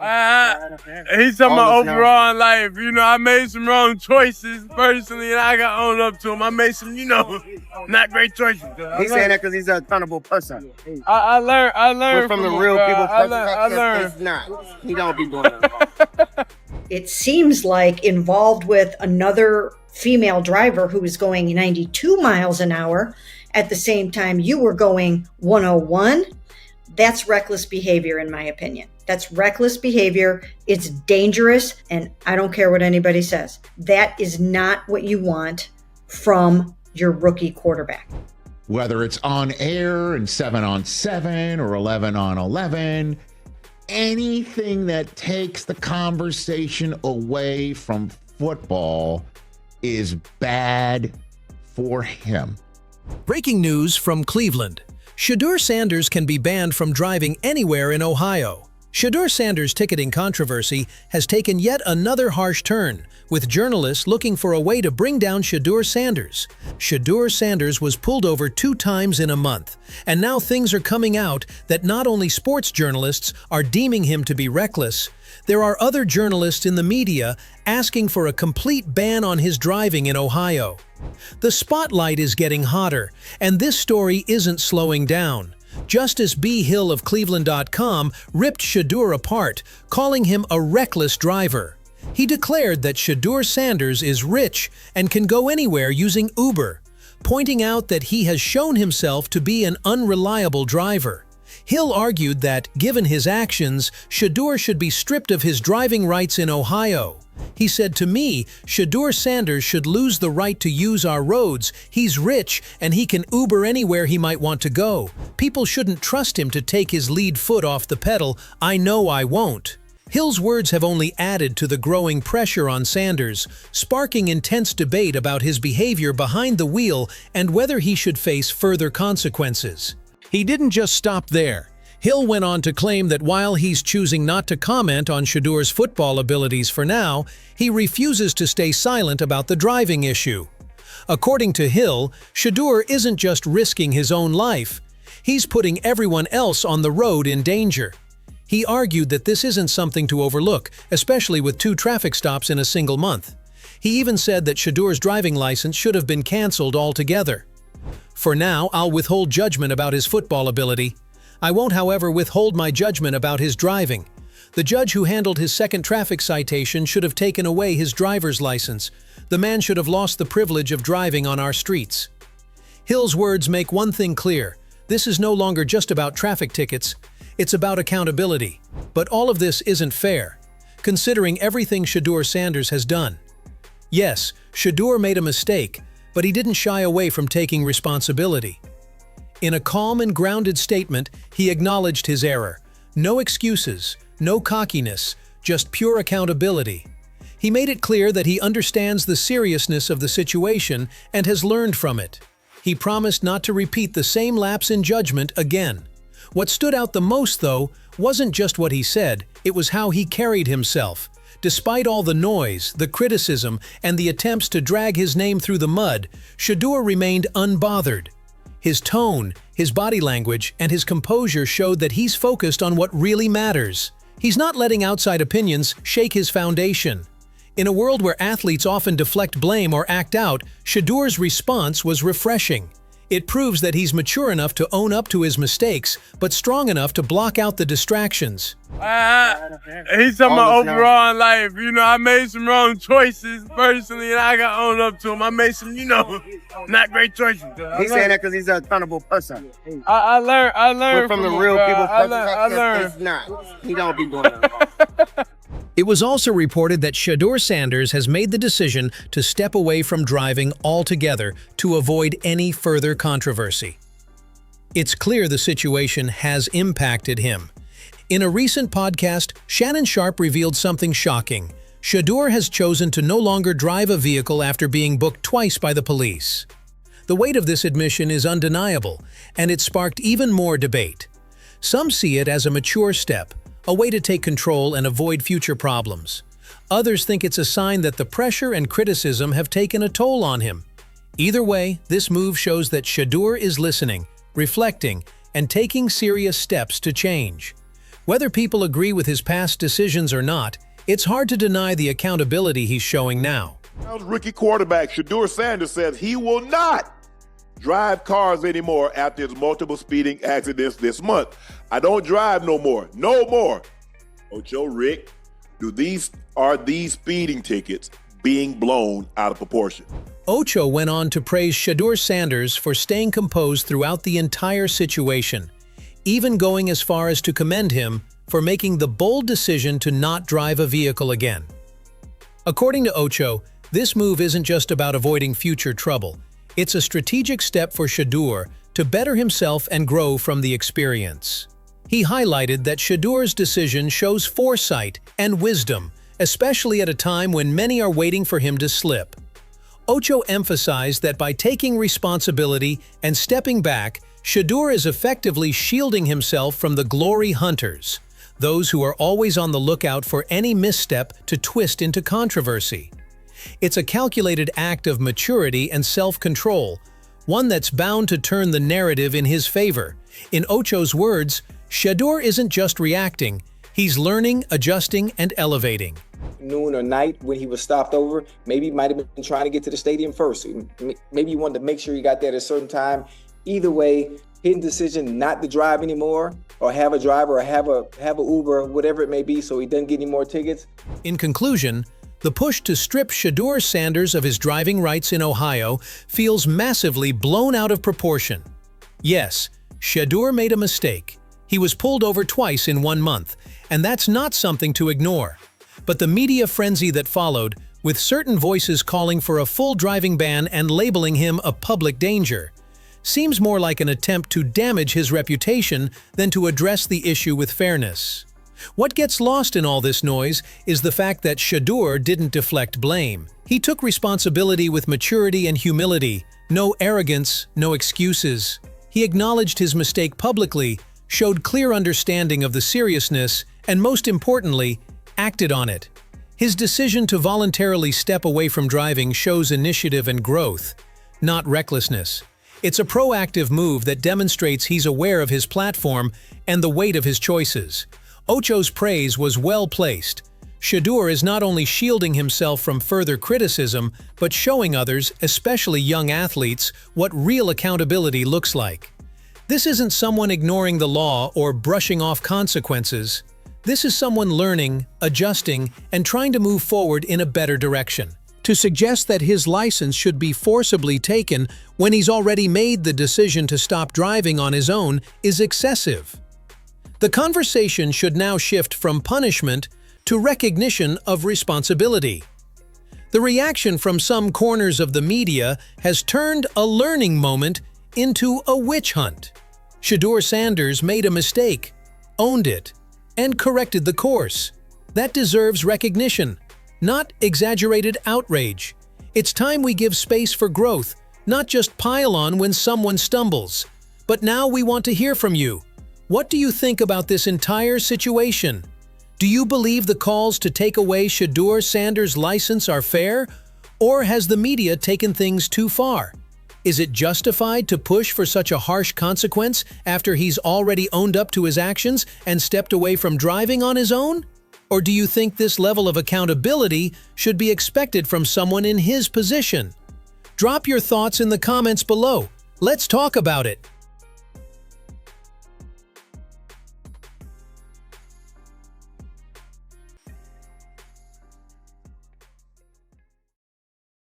He's talking about overall in life. You know, I made some wrong choices personally, and I got owned up to him. I made some, not great choices. He's saying that because he's an accountable person. I learned from the real people. I learned. It's not. He don't be doing that. It seems like involved with another female driver who was going 92 miles an hour at the same time you were going 101. That's reckless behavior, in my opinion. That's reckless behavior. It's dangerous, and I don't care what anybody says. That is not what you want from your rookie quarterback. Whether it's on air and 7-on-7 or 11-on-11, anything that takes the conversation away from football is bad for him. Breaking news from Cleveland. Shedeur Sanders can be banned from driving anywhere in Ohio. Shedeur Sanders' ticketing controversy has taken yet another harsh turn, with journalists looking for a way to bring down Shedeur Sanders. Shedeur Sanders was pulled over 2 times in a month, and now things are coming out that not only sports journalists are deeming him to be reckless, there are other journalists in the media asking for a complete ban on his driving in Ohio. The spotlight is getting hotter, and this story isn't slowing down. Justice B. Hill of Cleveland.com ripped Shedeur apart, calling him a reckless driver. He declared that Shedeur Sanders is rich and can go anywhere using Uber, pointing out that he has shown himself to be an unreliable driver. Hill argued that, given his actions, Shedeur should be stripped of his driving rights in Ohio. He said, "To me, Shedeur Sanders should lose the right to use our roads. He's rich and he can Uber anywhere he might want to go. People shouldn't trust him to take his lead foot off the pedal. I know I won't." Hill's words have only added to the growing pressure on Sanders, sparking intense debate about his behavior behind the wheel and whether he should face further consequences. He didn't just stop there. Hill went on to claim that while he's choosing not to comment on Shedeur's football abilities for now, he refuses to stay silent about the driving issue. According to Hill, Shedeur isn't just risking his own life, he's putting everyone else on the road in danger. He argued that this isn't something to overlook, especially with 2 traffic stops in a single month. He even said that Shedeur's driving license should have been canceled altogether. "For now, I'll withhold judgment about his football ability. I won't, however, withhold my judgment about his driving. The judge who handled his second traffic citation should have taken away his driver's license. The man should have lost the privilege of driving on our streets." Hill's words make one thing clear. This is no longer just about traffic tickets. It's about accountability. But all of this isn't fair, considering everything Shedeur Sanders has done. Yes, Shedeur made a mistake, but he didn't shy away from taking responsibility. In a calm and grounded statement, he acknowledged his error. No excuses, no cockiness, just pure accountability. He made it clear that he understands the seriousness of the situation and has learned from it. He promised not to repeat the same lapse in judgment again. What stood out the most, though, wasn't just what he said, it was how he carried himself. Despite all the noise, the criticism, and the attempts to drag his name through the mud, Shedeur remained unbothered. His tone, his body language, and his composure showed that he's focused on what really matters. He's not letting outside opinions shake his foundation. In a world where athletes often deflect blame or act out, Shedeur's response was refreshing. It proves that he's mature enough to own up to his mistakes, but strong enough to block out the distractions. He's talking about overall in life. I made some wrong choices personally, and I got owned up to him. I made some, not great choices. He's saying that because he's an accountable person. I learned from the real people. I learned. It's not. He don't be doing that. It was also reported that Shedeur Sanders has made the decision to step away from driving altogether to avoid any further controversy. It's clear the situation has impacted him. In a recent podcast, Shannon Sharpe revealed something shocking. Shedeur has chosen to no longer drive a vehicle after being booked twice by the police. The weight of this admission is undeniable, and it sparked even more debate. Some see it as a mature step, a way to take control and avoid future problems. Others think it's a sign that the pressure and criticism have taken a toll on him. Either way, this move shows that Shedeur is listening, reflecting, and taking serious steps to change. Whether people agree with his past decisions or not, it's hard to deny the accountability he's showing now. Rookie quarterback Shedeur Sanders says he will not drive cars anymore after his multiple speeding accidents this month. I don't drive no more. No more. Ocho, Rick, are these speeding tickets being blown out of proportion? Ocho went on to praise Shedeur Sanders for staying composed throughout the entire situation, even going as far as to commend him for making the bold decision to not drive a vehicle again. According to Ocho, this move isn't just about avoiding future trouble. It's a strategic step for Shedeur to better himself and grow from the experience. He highlighted that Shedeur's decision shows foresight and wisdom, especially at a time when many are waiting for him to slip. Ocho emphasized that by taking responsibility and stepping back, Shedeur is effectively shielding himself from the glory hunters, those who are always on the lookout for any misstep to twist into controversy. It's a calculated act of maturity and self-control, one that's bound to turn the narrative in his favor. In Ocho's words, Shedeur isn't just reacting, he's learning, adjusting, and elevating. Noon or night when he was stopped over, maybe he might have been trying to get to the stadium first. Maybe he wanted to make sure he got there at a certain time. Either way, his decision not to drive anymore, or have a driver, or have a Uber, whatever it may be, so he doesn't get any more tickets. In conclusion, the push to strip Shedeur Sanders of his driving rights in Ohio feels massively blown out of proportion. Yes, Shedeur made a mistake. He was pulled over twice in 1 month, and that's not something to ignore. But the media frenzy that followed, with certain voices calling for a full driving ban and labeling him a public danger, seems more like an attempt to damage his reputation than to address the issue with fairness. What gets lost in all this noise is the fact that Shedeur didn't deflect blame. He took responsibility with maturity and humility, no arrogance, no excuses. He acknowledged his mistake publicly, showed clear understanding of the seriousness, and most importantly, acted on it. His decision to voluntarily step away from driving shows initiative and growth, not recklessness. It's a proactive move that demonstrates he's aware of his platform and the weight of his choices. Ocho's praise was well placed. Shedeur is not only shielding himself from further criticism, but showing others, especially young athletes, what real accountability looks like. This isn't someone ignoring the law or brushing off consequences. This is someone learning, adjusting, and trying to move forward in a better direction. To suggest that his license should be forcibly taken when he's already made the decision to stop driving on his own is excessive. The conversation should now shift from punishment to recognition of responsibility. The reaction from some corners of the media has turned a learning moment into a witch hunt. Shedeur Sanders made a mistake, owned it, and corrected the course. That deserves recognition, not exaggerated outrage. It's time we give space for growth, not just pile on when someone stumbles. But now we want to hear from you. What do you think about this entire situation? Do you believe the calls to take away Shedeur Sanders' license are fair? Or has the media taken things too far? Is it justified to push for such a harsh consequence after he's already owned up to his actions and stepped away from driving on his own? Or do you think this level of accountability should be expected from someone in his position? Drop your thoughts in the comments below. Let's talk about it.